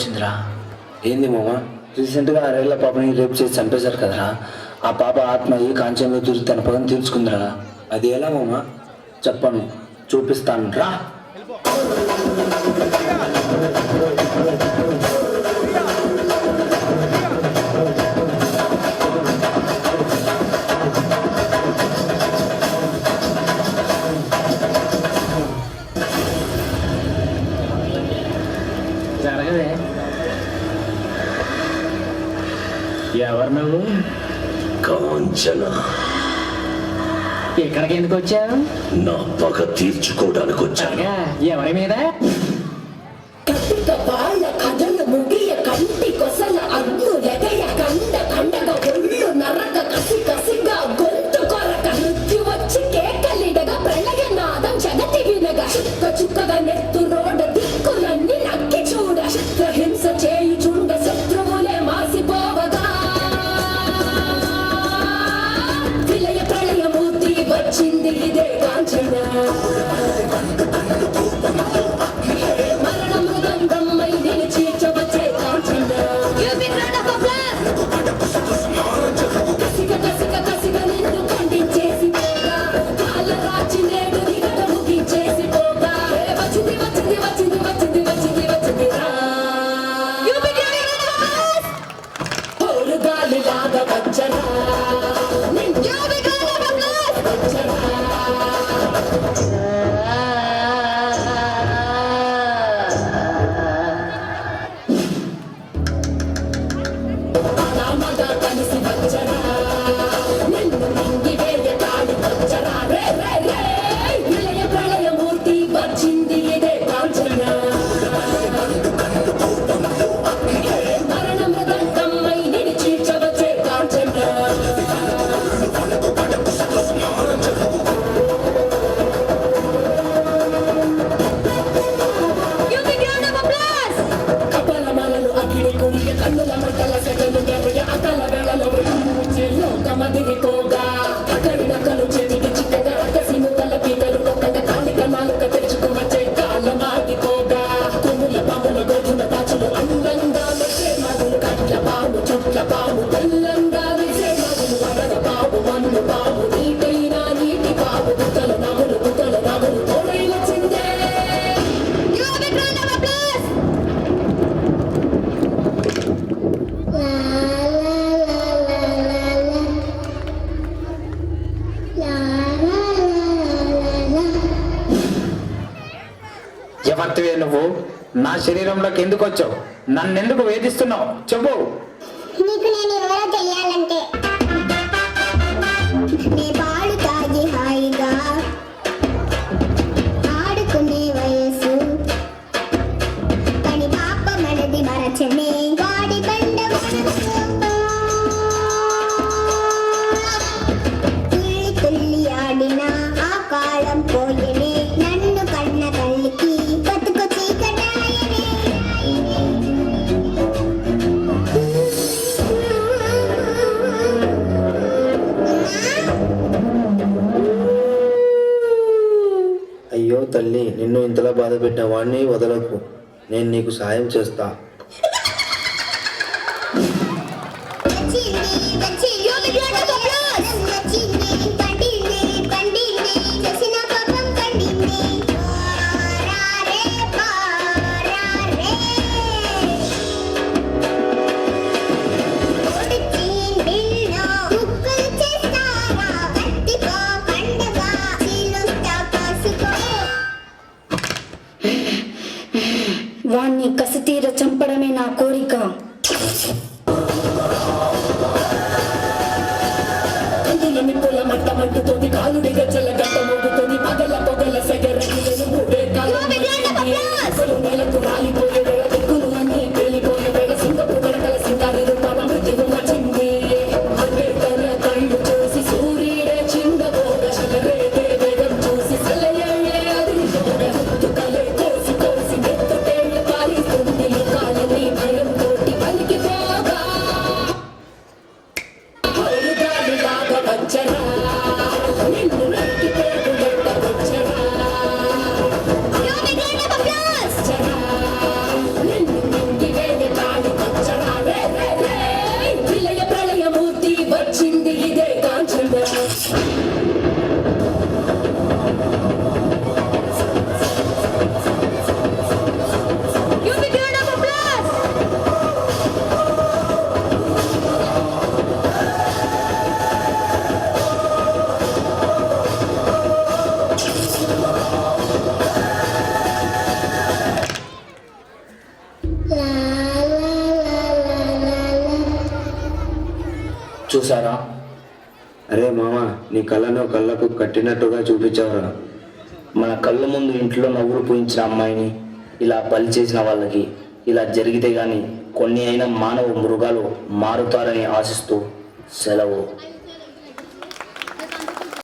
వచ్చిందిరా. ఏంది మామ? రీసెంట్గా 6 ఏళ్ల పాపని రేపు చేసి చంపేశారు కదరా. ఆ పాప ఆత్మ ఏ కాంచెంలో దూరి తన పగం తీర్చుకుందిరా. అది ఎలా మామ? చెప్పను, చూపిస్తాను రా. జరగదే. ఎవరు నువ్వు? కాంచన. ఇక్కడికి ఎందుకు వచ్చావు? నా పగ తీర్చుకోవడానికి వచ్చాను. ఎవరి మీద? కత్తిక వాళ్ళ కథలు ముగియ కంటి కొసల అగ్గు లెగయ కండ కండగ ఒళ్ళు నరక కసి కసిగా గొంతు కొరక మృత్యు వచ్చి కేకలిడగా ప్రళయ నాదం జగతి వినగా చుక్క చుక్కగా నెత్తు రోడ దిక్కులన్నీ నక్కి చూడ చిత్రహింస చేయి చుండ శత్రువులే మాసిపోవగా విలయ ప్రళయమూర్తి వచ్చింది ఇదే కాంచన. ఎవరివే నువ్వు? నా శరీరంలోకి ఎందుకు వచ్చావు? నన్నెందుకు వేధిస్తున్నావు? చెప్పు. నీకు నేను ఎవరో తెలియాలంటే నీ పాలు తాగి హాయిగా ఆడుకునే వయసు పని పాప మనది మరచనే వాడి బండ తుల్లి తుల్లి ఆడిన ఆ కాలం పోయనే నన్ను కన్న తల్లికి బతుకు చీకటాయనే. అయ్యో తల్లి, నిన్ను ఇంతలా బాధ పెట్టిన వాడిని వదలకు. నేను నీకు సాయం చేస్తా. వాణ్ణి కసితీర చంపడమే నా కోరిక. నిప్పుల మట్టమంటుతోంది, కాలుడి గజ్జల గట్ట మోగుతోంది, పగల పొగల సెగరగిలను మూడే కాలు నెలకు రాలిపోయే వేళ దిక్కులు అన్నీ పేలిపోయే వేళ సింగపు గడకల సింగారి రూపాల మృత్యువు వచ్చింది. అన్నే తన కళ్ళు చూసి సూర్యుడే చిందబోగ శలరేతే వేగం చూసి సలయే అది తుకలే కోసి కోసి నెత్తుటేళ్ళ పాలిస్తుంది కాలని భయం తోటి పలికిపోగా గాలి లాగా వచ్చరా నిన్ను చూసారా? అరే మామ, నీ కళ్ళను కళ్ళకు కట్టినట్టుగా చూపించావురా. మన కళ్ళ ముందు ఇంట్లో నవ్వులు పూయించిన అమ్మాయిని ఇలా బలి చేసిన వాళ్ళకి ఇలా జరిగితే గాని కొన్ని అయినా మానవ మృగాలు మారుతారని ఆశిస్తూ సెలవు.